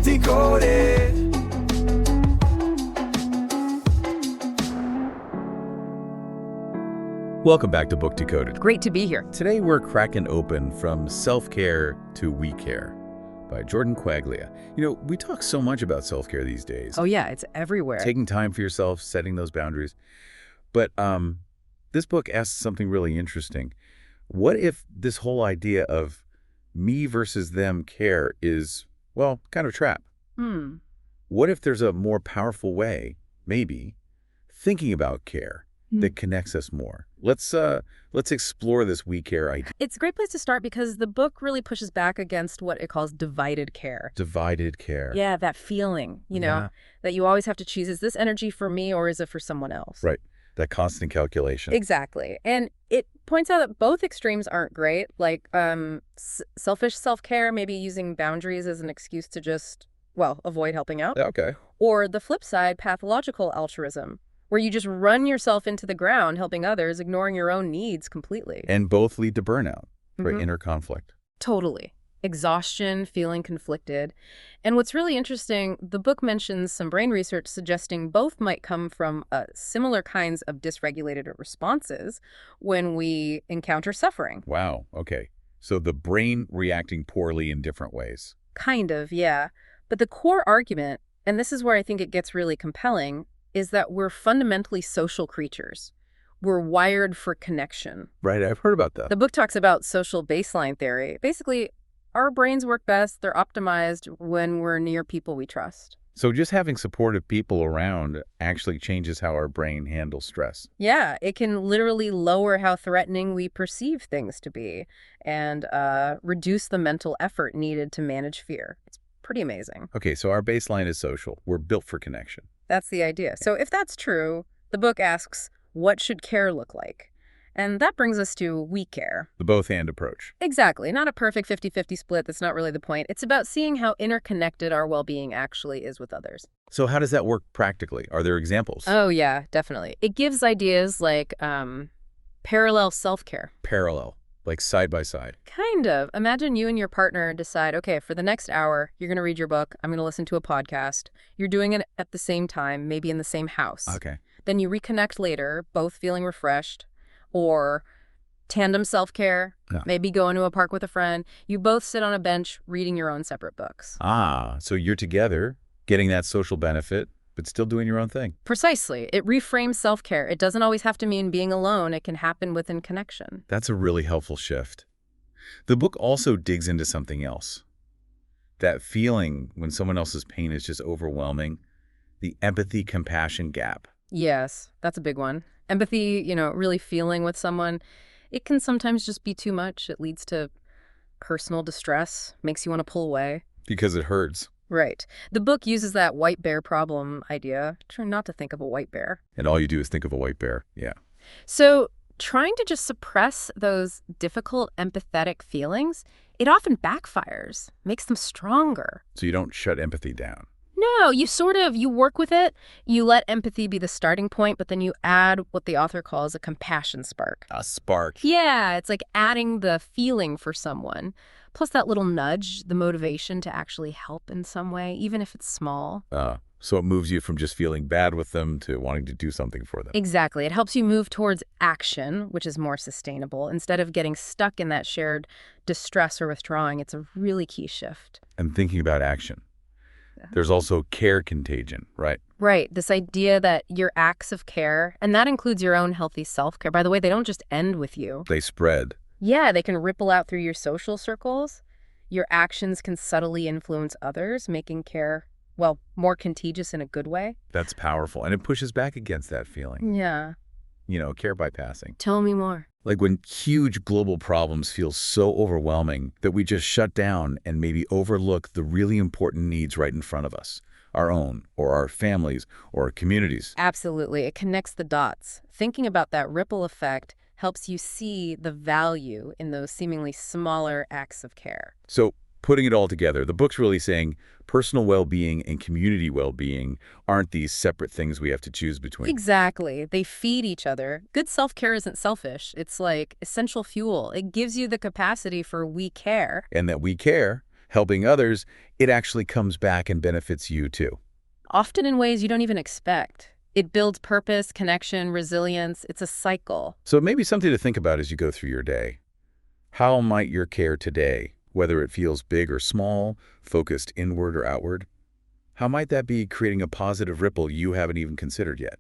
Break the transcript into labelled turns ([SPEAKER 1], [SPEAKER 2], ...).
[SPEAKER 1] Decoded.
[SPEAKER 2] Welcome back to Book Decoded.
[SPEAKER 3] Great to be here.
[SPEAKER 2] Today we're cracking open From Self-Care to We Care by Jordan Quaglia. You know, we talk so much about self-care these days.
[SPEAKER 3] Oh yeah, it's everywhere.
[SPEAKER 2] Taking time for yourself, setting those boundaries. But this book asks something really interesting. What if this whole idea of me versus them care is, well, kind of a trap? What if there's a more powerful way, maybe, thinking about care that connects us more? Let's explore this we care idea.
[SPEAKER 3] It's a great place to start because the book really pushes back against what it calls divided care.
[SPEAKER 2] Divided care.
[SPEAKER 3] Yeah, that feeling, that you always have to choose, is this energy for me or is it for someone else?
[SPEAKER 2] Right. That constant calculation.
[SPEAKER 3] Exactly. And it points out that both extremes aren't great, like selfish self-care, maybe using boundaries as an excuse to just, well, avoid helping out.
[SPEAKER 2] Okay.
[SPEAKER 3] Or the flip side, pathological altruism, where you just run yourself into the ground helping others, ignoring your own needs completely.
[SPEAKER 2] And both lead to burnout, right? Inner conflict.
[SPEAKER 3] Totally. Exhaustion, feeling conflicted. And what's really interesting, the book mentions some brain research suggesting both might come from similar kinds of dysregulated responses when we encounter suffering.
[SPEAKER 2] Wow. Okay. So the brain reacting poorly in different ways.
[SPEAKER 3] Kind of, yeah. But the core argument, and this is where I think it gets really compelling, is that we're fundamentally social creatures. We're wired for connection.
[SPEAKER 2] Right. I've heard about that.
[SPEAKER 3] The book talks about social baseline theory. Basically, our brains work best, they're optimized when we're near people we trust.
[SPEAKER 2] So just having supportive people around actually changes how our brain handles stress.
[SPEAKER 3] Yeah, it can literally lower how threatening we perceive things to be and reduce the mental effort needed to manage fear. It's pretty amazing.
[SPEAKER 2] Okay, so our baseline is social. We're built for connection.
[SPEAKER 3] That's the idea. So if that's true, the book asks, what should care look like? And that brings us to we care.
[SPEAKER 2] The both-and approach.
[SPEAKER 3] Exactly. Not a perfect 50-50 split. That's not really the point. It's about seeing how interconnected our well-being actually is with others.
[SPEAKER 2] So how does that work practically? Are there examples?
[SPEAKER 3] Oh, yeah, definitely. It gives ideas like parallel self-care.
[SPEAKER 2] Parallel, like side by side.
[SPEAKER 3] Kind of. Imagine you and your partner decide, okay, for the next hour, you're going to read your book. I'm going to listen to a podcast. You're doing it at the same time, maybe in the same house.
[SPEAKER 2] Okay.
[SPEAKER 3] Then you reconnect later, both feeling refreshed. Or tandem self-care, maybe going to a park with a friend. You both sit on a bench reading your own separate books.
[SPEAKER 2] Ah, so you're together, getting that social benefit, but still doing your own thing.
[SPEAKER 3] Precisely. It reframes self-care. It doesn't always have to mean being alone. It can happen within connection.
[SPEAKER 2] That's a really helpful shift. The book also digs into something else. That feeling when someone else's pain is just overwhelming, the empathy-compassion gap.
[SPEAKER 3] Yes, that's a big one. Empathy, really feeling with someone, it can sometimes just be too much. It leads to personal distress, makes you want to pull away.
[SPEAKER 2] Because it hurts.
[SPEAKER 3] Right. The book uses that white bear problem idea. Try not to think of a white bear.
[SPEAKER 2] And all you do is think of a white bear. Yeah.
[SPEAKER 3] So trying to just suppress those difficult, empathetic feelings, it often backfires, makes them stronger.
[SPEAKER 2] So you don't shut empathy down.
[SPEAKER 3] No, you work with it. You let empathy be the starting point, but then you add what the author calls a compassion spark.
[SPEAKER 2] A spark.
[SPEAKER 3] Yeah, it's like adding the feeling for someone, plus that little nudge, the motivation to actually help in some way, even if it's small.
[SPEAKER 2] So it moves you from just feeling bad with them to wanting to do something for them.
[SPEAKER 3] Exactly. It helps you move towards action, which is more sustainable, instead of getting stuck in that shared distress or withdrawing. It's a really key shift.
[SPEAKER 2] And thinking about action. There's also care contagion, right?
[SPEAKER 3] Right. This idea that your acts of care, and that includes your own healthy self-care. By the way, they don't just end with you.
[SPEAKER 2] They spread.
[SPEAKER 3] Yeah, they can ripple out through your social circles. Your actions can subtly influence others, making care, well, more contagious in a good way.
[SPEAKER 2] That's powerful. And it pushes back against that feeling.
[SPEAKER 3] Yeah.
[SPEAKER 2] Care bypassing.
[SPEAKER 3] Tell me more.
[SPEAKER 2] Like when huge global problems feel so overwhelming that we just shut down and maybe overlook the really important needs right in front of us, our own or our families or our communities.
[SPEAKER 3] Absolutely. It connects the dots. Thinking about that ripple effect helps you see the value in those seemingly smaller acts of care.
[SPEAKER 2] So putting it all together, the book's really saying personal well-being and community well-being aren't these separate things we have to choose between.
[SPEAKER 3] Exactly. They feed each other. Good self-care isn't selfish. It's like essential fuel. It gives you the capacity for we care.
[SPEAKER 2] And that we care helping others, it actually comes back and benefits you too.
[SPEAKER 3] Often in ways you don't even expect. It builds purpose, connection, resilience. It's a cycle.
[SPEAKER 2] So it may be something to think about as you go through your day. How might your care today, whether it feels big or small, focused inward or outward, how might that be creating a positive ripple you haven't even considered yet?